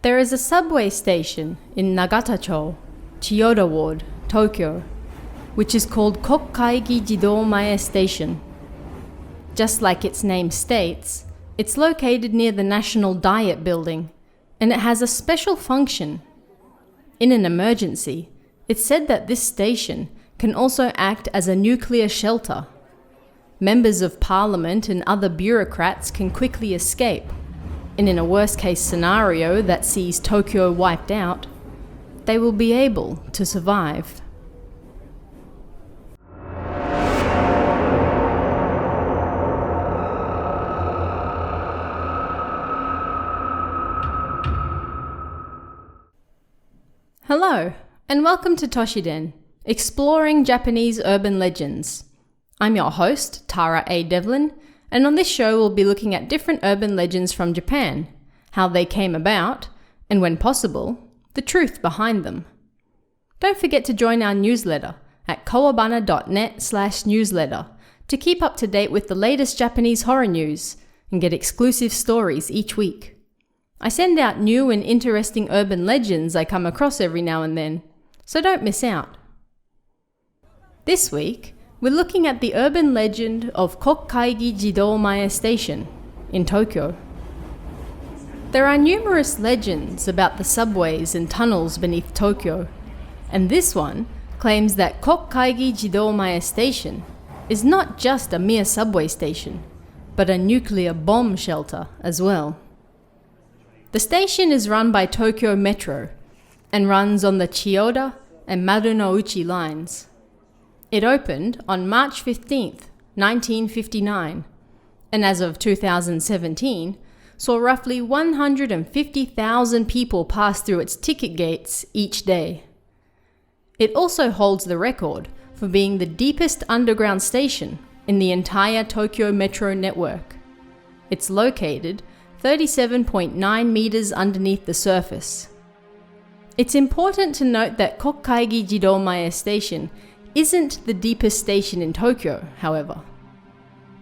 There is a subway station in Nagata-cho, Chiyoda Ward, Tokyo, which is called Kokkai-gijidomae Station. Just like its name states, it's located near the National Diet Building, and it has a special function. In an emergency, it's said that this station can also act as a nuclear shelter. Members of Parliament and other bureaucrats can quickly escape, and in a worst-case scenario that sees Tokyo wiped out, they will be able to survive. Hello, and welcome to Toshiden, exploring Japanese urban legends. I'm your host, Tara A. Devlin, and on this show we'll be looking at different urban legends from Japan, how they came about, and when possible, the truth behind them. Don't forget to join our newsletter at kawabana.net/newsletter to keep up to date with the latest Japanese horror news and get exclusive stories each week. I send out new and interesting urban legends I come across every now and then, so don't miss out. This week, we're looking at the urban legend of Kokkai-gijidomae Station in Tokyo. There are numerous legends about the subways and tunnels beneath Tokyo, and this one claims that Kokkai-gijidomae Station is not just a mere subway station, but a nuclear bomb shelter as well. The station is run by Tokyo Metro and runs on the Chiyoda and Marunouchi lines. It opened on March 15th, 1959, and as of 2017, saw roughly 150,000 people pass through its ticket gates each day. It also holds the record for being the deepest underground station in the entire Tokyo Metro network. It's located 37.9 meters underneath the surface. It's important to note that Kokkai-gijidomae Station isn't the deepest station in Tokyo, however.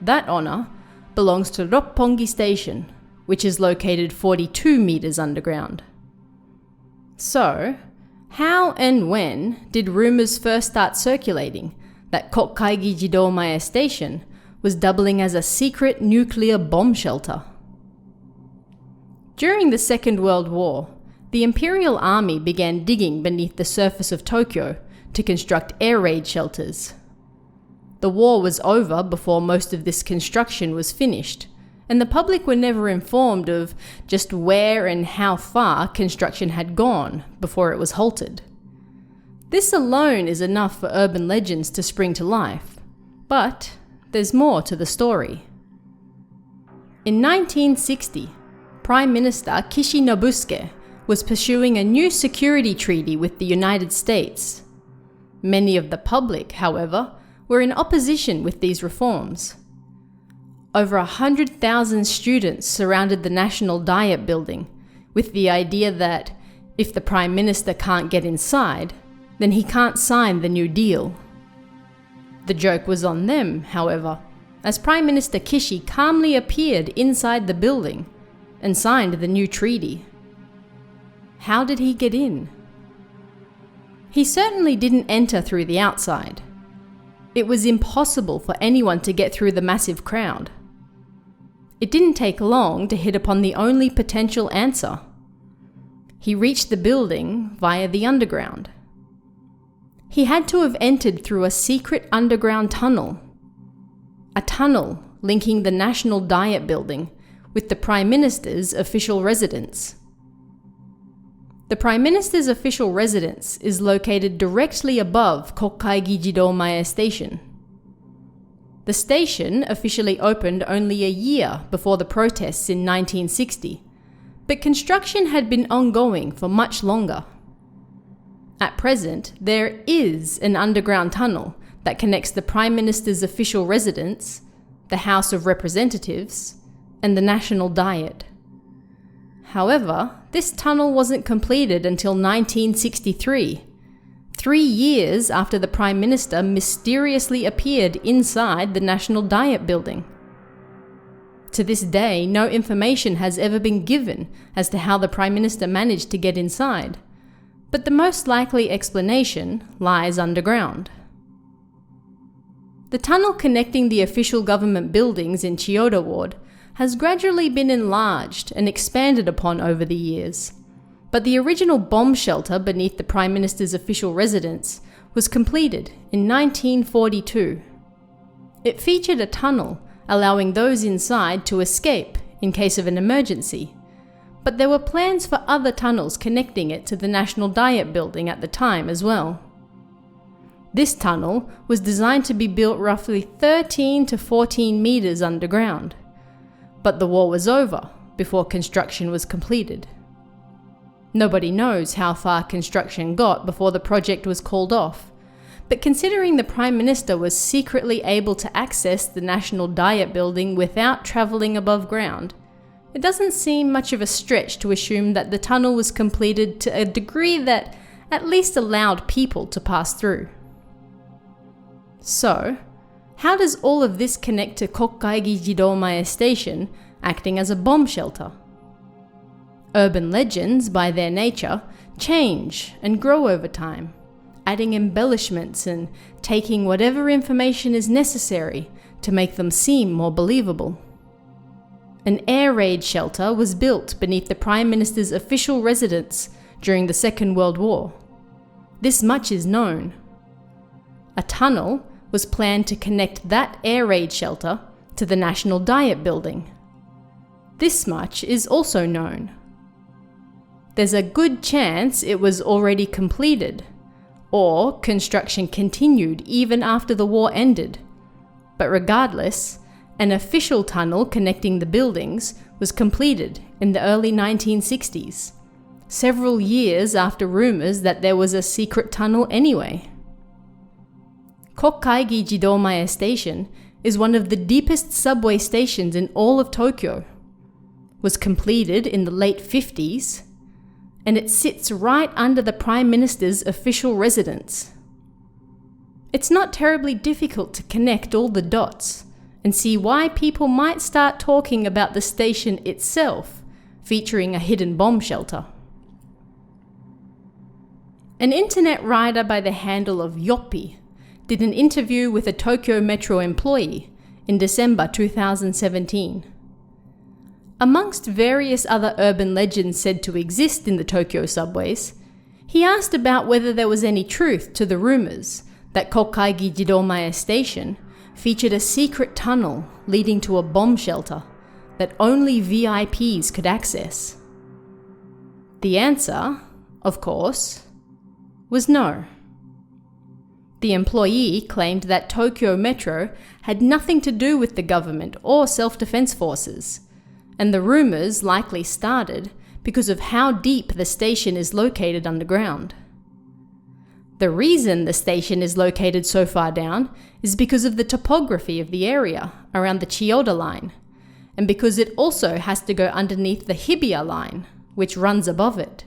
That honor belongs to Roppongi Station, which is located 42 meters underground. So, how and when did rumors first start circulating that Kokkai-gijidomae Station was doubling as a secret nuclear bomb shelter? During the Second World War, the Imperial Army began digging beneath the surface of Tokyo to construct air raid shelters. The war was over before most of this construction was finished, and the public were never informed of just where and how far construction had gone before it was halted. This alone is enough for urban legends to spring to life, but there's more to the story. In 1960, Prime Minister Kishinobusuke was pursuing a new security treaty with the United States. Many of the public, however, were in opposition with these reforms. Over 100,000 students surrounded the National Diet Building with the idea that if the Prime Minister can't get inside, then he can't sign the New Deal. The joke was on them, however, as Prime Minister Kishi calmly appeared inside the building and signed the new treaty. How did he get in? He certainly didn't enter through the outside. It was impossible for anyone to get through the massive crowd. It didn't take long to hit upon the only potential answer. He reached the building via the underground. He had to have entered through a secret underground tunnel. A tunnel linking the National Diet Building with the Prime Minister's official residence. The Prime Minister's official residence is located directly above Kokkai-gijidomae Station. The station officially opened only a year before the protests in 1960, but construction had been ongoing for much longer. At present, there is an underground tunnel that connects the Prime Minister's official residence, the House of Representatives, and the National Diet. However, this tunnel wasn't completed until 1963, 3 years after the Prime Minister mysteriously appeared inside the National Diet Building. To this day, no information has ever been given as to how the Prime Minister managed to get inside, but the most likely explanation lies underground. The tunnel connecting the official government buildings in Chiyoda Ward has gradually been enlarged and expanded upon over the years, but the original bomb shelter beneath the Prime Minister's official residence was completed in 1942. It featured a tunnel allowing those inside to escape in case of an emergency, but there were plans for other tunnels connecting it to the National Diet Building at the time as well. This tunnel was designed to be built roughly 13 to 14 meters underground, but the war was over before construction was completed. Nobody knows how far construction got before the project was called off, but considering the Prime Minister was secretly able to access the National Diet Building without travelling above ground, it doesn't seem much of a stretch to assume that the tunnel was completed to a degree that at least allowed people to pass through. So, how does all of this connect to Kokkai-gijidomae Station acting as a bomb shelter? Urban legends, by their nature, change and grow over time, adding embellishments and taking whatever information is necessary to make them seem more believable. An air raid shelter was built beneath the Prime Minister's official residence during the Second World War. This much is known. A tunnel was planned to connect that air raid shelter to the National Diet Building. This much is also known. There's a good chance it was already completed, or construction continued even after the war ended. But regardless, an official tunnel connecting the buildings was completed in the early 1960s, several years after rumours that there was a secret tunnel anyway. Kokkai-gijidomae Station is one of the deepest subway stations in all of Tokyo. Was completed in the late 50s, and it sits right under the Prime Minister's official residence. It's not terribly difficult to connect all the dots and see why people might start talking about the station itself featuring a hidden bomb shelter. An internet writer by the handle of Yoppy did an interview with a Tokyo Metro employee in December 2017. Amongst various other urban legends said to exist in the Tokyo subways, he asked about whether there was any truth to the rumours that Kokkai-gijidomae Station featured a secret tunnel leading to a bomb shelter that only VIPs could access. The answer, of course, was no. The employee claimed that Tokyo Metro had nothing to do with the government or self-defense forces, and the rumours likely started because of how deep the station is located underground. The reason the station is located so far down is because of the topography of the area around the Chiyoda line, and because it also has to go underneath the Hibiya line, which runs above it.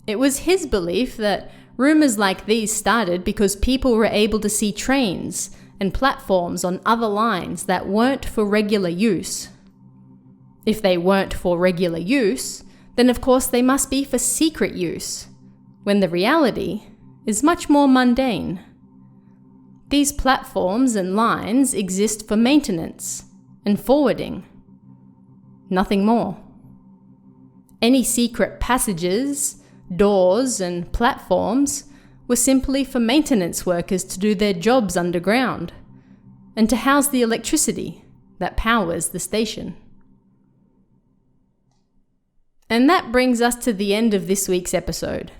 It was his belief that rumours like these started because people were able to see trains and platforms on other lines that weren't for regular use. If they weren't for regular use, then of course they must be for secret use, when the reality is much more mundane. These platforms and lines exist for maintenance and forwarding. Nothing more. Any secret passages, doors, and platforms were simply for maintenance workers to do their jobs underground and to house the electricity that powers the station. And that brings us to the end of this week's episode.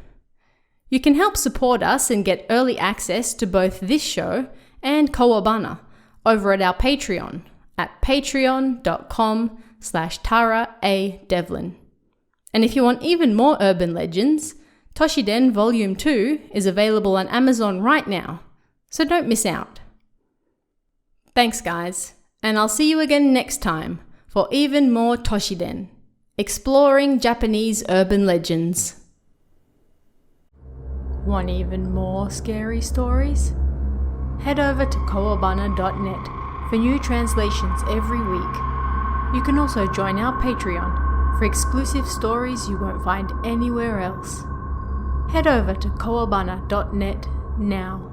You can help support us and get early access to both this show and Kawabana over at our Patreon at patreon.com/TaraADevlin. And if you want even more urban legends, Toshiden Volume 2 is available on Amazon right now, so don't miss out. Thanks guys, and I'll see you again next time for even more Toshiden, exploring Japanese urban legends. Want even more scary stories? Head over to kawabana.net for new translations every week. You can also join our Patreon for exclusive stories you won't find anywhere else. Head over to kowabana.net now.